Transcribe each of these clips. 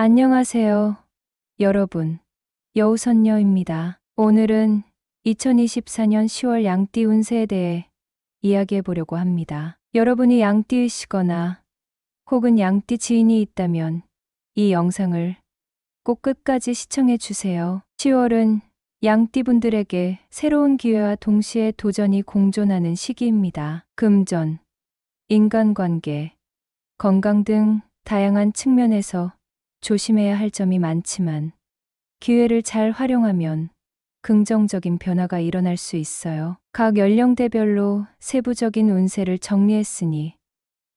안녕하세요, 여러분. 여우선녀입니다. 오늘은 2024년 10월 양띠 운세에 대해 이야기해 보려고 합니다. 여러분이 양띠이시거나 혹은 양띠 지인이 있다면 이 영상을 꼭 끝까지 시청해 주세요. 10월은 양띠 분들에게 새로운 기회와 동시에 도전이 공존하는 시기입니다. 금전, 인간관계, 건강 등 다양한 측면에서 조심해야 할 점이 많지만 기회를 잘 활용하면 긍정적인 변화가 일어날 수 있어요. 각 연령대별로 세부적인 운세를 정리했으니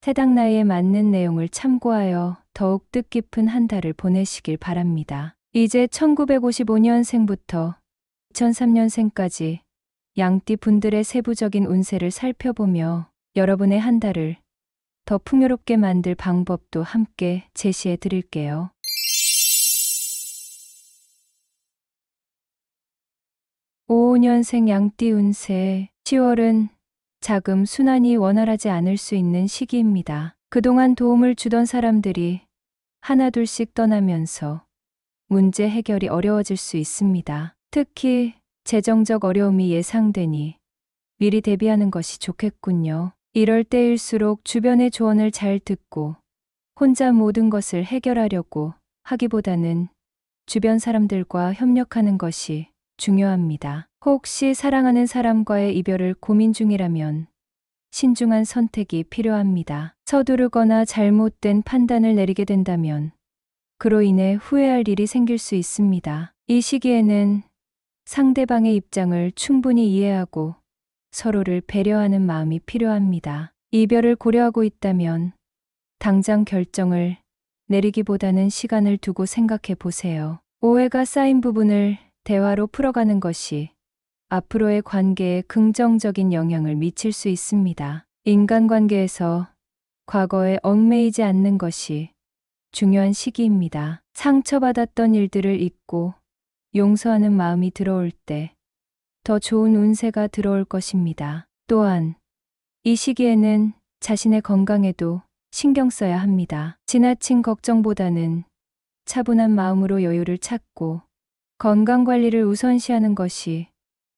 해당 나이에 맞는 내용을 참고하여 더욱 뜻깊은 한 달을 보내시길 바랍니다. 이제 1955년생부터 2003년생까지 양띠 분들의 세부적인 운세를 살펴보며 여러분의 한 달을 더 풍요롭게 만들 방법도 함께 제시해 드릴게요. 55년생 양띠 운세 10월은 자금 순환이 원활하지 않을 수 있는 시기입니다. 그동안 도움을 주던 사람들이 하나둘씩 떠나면서 문제 해결이 어려워질 수 있습니다. 특히 재정적 어려움이 예상되니 미리 대비하는 것이 좋겠군요. 이럴 때일수록 주변의 조언을 잘 듣고 혼자 모든 것을 해결하려고 하기보다는 주변 사람들과 협력하는 것이 중요합니다. 혹시 사랑하는 사람과의 이별을 고민 중이라면 신중한 선택이 필요합니다. 서두르거나 잘못된 판단을 내리게 된다면 그로 인해 후회할 일이 생길 수 있습니다. 이 시기에는 상대방의 입장을 충분히 이해하고 서로를 배려하는 마음이 필요합니다. 이별을 고려하고 있다면 당장 결정을 내리기보다는 시간을 두고 생각해 보세요. 오해가 쌓인 부분을 대화로 풀어가는 것이 앞으로의 관계에 긍정적인 영향을 미칠 수 있습니다. 인간관계에서 과거에 얽매이지 않는 것이 중요한 시기입니다. 상처받았던 일들을 잊고 용서하는 마음이 들어올 때 더 좋은 운세가 들어올 것입니다. 또한 이 시기에는 자신의 건강에도 신경 써야 합니다. 지나친 걱정보다는 차분한 마음으로 여유를 찾고 건강관리를 우선시하는 것이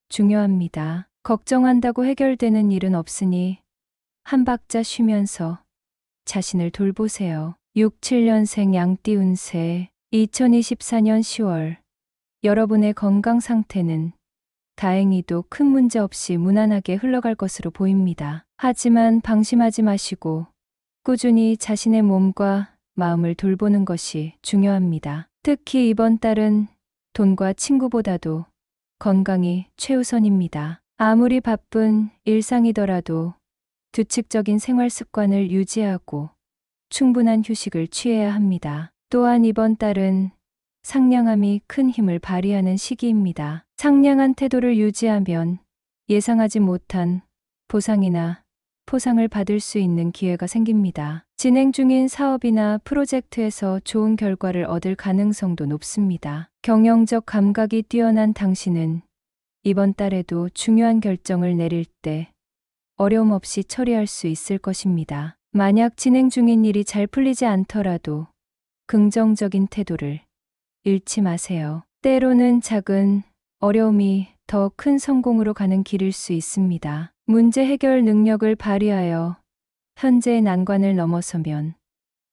중요합니다. 걱정한다고 해결되는 일은 없으니 한 박자 쉬면서 자신을 돌보세요. 67년생 양띠 운세 2024년 10월 여러분의 건강 상태는 다행히도 큰 문제 없이 무난하게 흘러갈 것으로 보입니다. 하지만 방심하지 마시고 꾸준히 자신의 몸과 마음을 돌보는 것이 중요합니다. 특히 이번 달은 돈과 친구보다도 건강이 최우선입니다. 아무리 바쁜 일상이더라도 규칙적인 생활 습관을 유지하고 충분한 휴식을 취해야 합니다. 또한 이번 달은 상냥함이 큰 힘을 발휘하는 시기입니다. 상냥한 태도를 유지하면 예상하지 못한 보상이나 포상을 받을 수 있는 기회가 생깁니다. 진행 중인 사업이나 프로젝트에서 좋은 결과를 얻을 가능성도 높습니다. 경영적 감각이 뛰어난 당신은 이번 달에도 중요한 결정을 내릴 때 어려움 없이 처리할 수 있을 것입니다. 만약 진행 중인 일이 잘 풀리지 않더라도 긍정적인 태도를 잃지 마세요. 때로는 작은 어려움이 더 큰 성공으로 가는 길일 수 있습니다. 문제 해결 능력을 발휘하여 현재의 난관을 넘어서면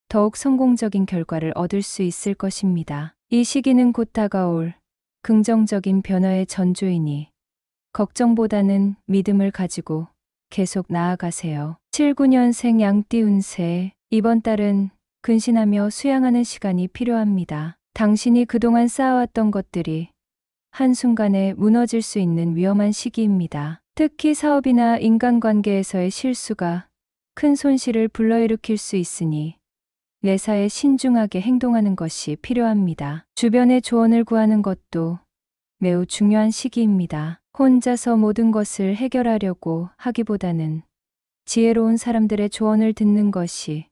더욱 성공적인 결과를 얻을 수 있을 것입니다. 이 시기는 곧 다가올 긍정적인 변화의 전조이니 걱정보다는 믿음을 가지고 계속 나아가세요. 79년생 양띠 운세 이번 달은 근신하며 수양하는 시간이 필요합니다. 당신이 그동안 쌓아왔던 것들이 한순간에 무너질 수 있는 위험한 시기입니다. 특히 사업이나 인간관계에서의 실수가 큰 손실을 불러일으킬 수 있으니 매사에 신중하게 행동하는 것이 필요합니다. 주변의 조언을 구하는 것도 매우 중요한 시기입니다. 혼자서 모든 것을 해결하려고 하기보다는 지혜로운 사람들의 조언을 듣는 것이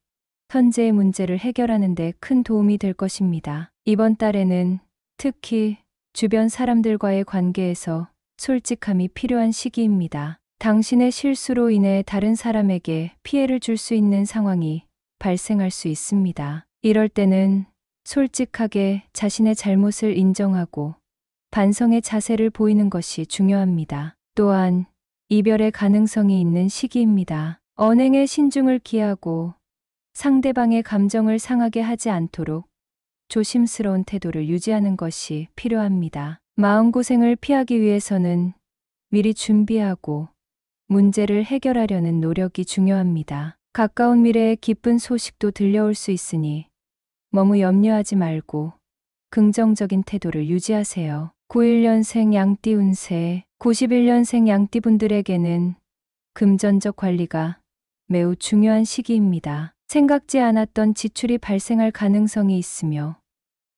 현재의 문제를 해결하는 데 큰 도움이 될 것입니다. 이번 달에는 특히 주변 사람들과의 관계에서 솔직함이 필요한 시기입니다. 당신의 실수로 인해 다른 사람에게 피해를 줄 수 있는 상황이 발생할 수 있습니다. 이럴 때는 솔직하게 자신의 잘못을 인정하고 반성의 자세를 보이는 것이 중요합니다. 또한 이별의 가능성이 있는 시기입니다. 언행에 신중을 기하고 상대방의 감정을 상하게 하지 않도록 조심스러운 태도를 유지하는 것이 필요합니다. 마음고생을 피하기 위해서는 미리 준비하고 문제를 해결하려는 노력이 중요합니다. 가까운 미래에 기쁜 소식도 들려올 수 있으니 너무 염려하지 말고 긍정적인 태도를 유지하세요. 91년생 양띠 운세. 91년생 양띠분들에게는 금전적 관리가 매우 중요한 시기입니다. 생각지 않았던 지출이 발생할 가능성이 있으며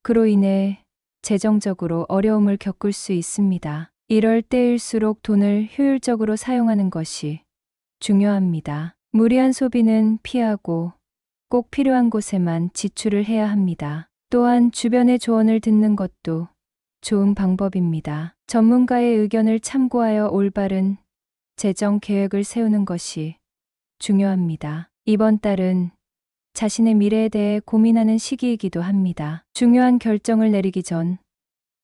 그로 인해 재정적으로 어려움을 겪을 수 있습니다. 이럴 때일수록 돈을 효율적으로 사용하는 것이 중요합니다. 무리한 소비는 피하고 꼭 필요한 곳에만 지출을 해야 합니다. 또한 주변의 조언을 듣는 것도 좋은 방법입니다. 전문가의 의견을 참고하여 올바른 재정 계획을 세우는 것이 중요합니다. 이번 달은 자신의 미래에 대해 고민하는 시기이기도 합니다. 중요한 결정을 내리기 전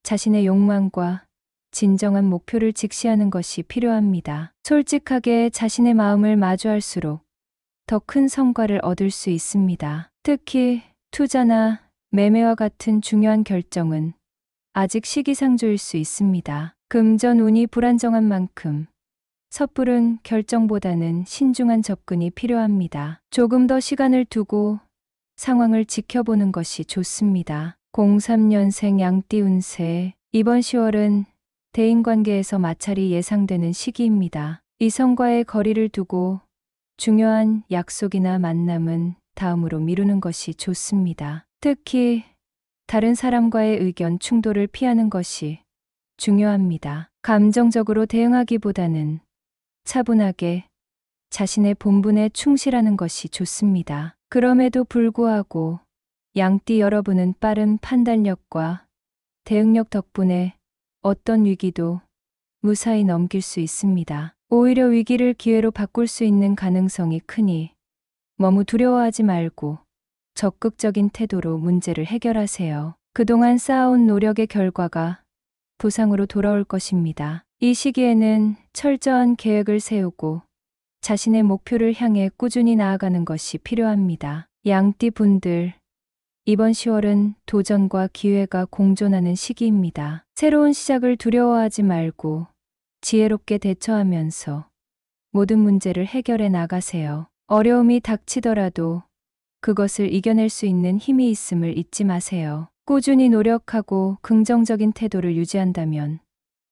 자신의 욕망과 진정한 목표를 직시하는 것이 필요합니다. 솔직하게 자신의 마음을 마주할수록 더 큰 성과를 얻을 수 있습니다. 특히 투자나 매매와 같은 중요한 결정은 아직 시기상조일 수 있습니다. 금전 운이 불안정한 만큼 섣부른 결정보다는 신중한 접근이 필요합니다. 조금 더 시간을 두고 상황을 지켜보는 것이 좋습니다. 03년생 양띠 운세. 이번 10월은 대인관계에서 마찰이 예상되는 시기입니다. 이성과의 거리를 두고 중요한 약속이나 만남은 다음으로 미루는 것이 좋습니다. 특히 다른 사람과의 의견 충돌을 피하는 것이 중요합니다. 감정적으로 대응하기보다는 차분하게 자신의 본분에 충실하는 것이 좋습니다. 그럼에도 불구하고 양띠 여러분은 빠른 판단력과 대응력 덕분에 어떤 위기도 무사히 넘길 수 있습니다. 오히려 위기를 기회로 바꿀 수 있는 가능성이 크니 너무 두려워하지 말고 적극적인 태도로 문제를 해결하세요. 그동안 쌓아온 노력의 결과가 보상으로 돌아올 것입니다. 이 시기에는 철저한 계획을 세우고 자신의 목표를 향해 꾸준히 나아가는 것이 필요합니다. 양띠 분들, 이번 10월은 도전과 기회가 공존하는 시기입니다. 새로운 시작을 두려워하지 말고 지혜롭게 대처하면서 모든 문제를 해결해 나가세요. 어려움이 닥치더라도 그것을 이겨낼 수 있는 힘이 있음을 잊지 마세요. 꾸준히 노력하고 긍정적인 태도를 유지한다면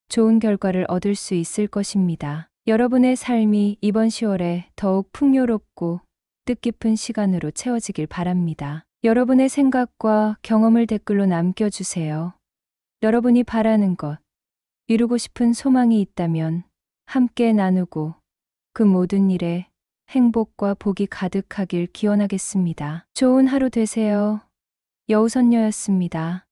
좋은 결과를 얻을 수 있을 것입니다. 여러분의 삶이 이번 10월에 더욱 풍요롭고 뜻깊은 시간으로 채워지길 바랍니다. 여러분의 생각과 경험을 댓글로 남겨주세요. 여러분이 바라는 것, 이루고 싶은 소망이 있다면 함께 나누고 그 모든 일에 행복과 복이 가득하길 기원하겠습니다. 좋은 하루 되세요. 여우선녀였습니다.